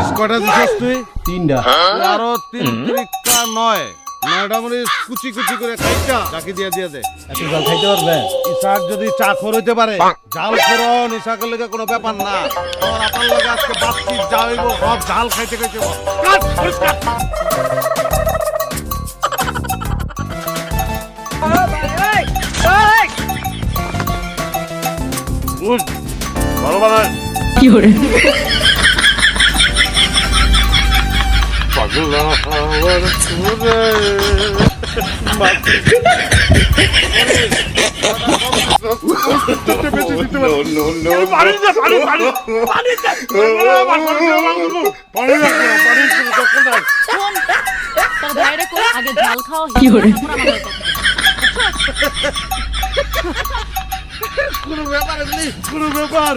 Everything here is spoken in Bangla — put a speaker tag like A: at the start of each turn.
A: মরিচ কটা দিছিস তুই?
B: 3টা।
A: আরো 3 তিরিকা 9টা মরিচ কুচি কুচি করে খাইটা চাকি দিয়ে দে।
B: এত জল খাইতে পারবে?
A: ইসাক যদি চাখর হইতে পারে ঝাল করন ইসাকের লেগে কোনো ব্যাপার না। তোর আপনার লগে আজকে বাচ্চি যাইব সব ঝাল খাইতে খাইতে কাট মরিচ কাট। উঠ, ভালো বানায়। পাগলা হওয়ার সুরে
C: আগে ঝাল খাওয়া কি করে
A: কোনো ব্যাপার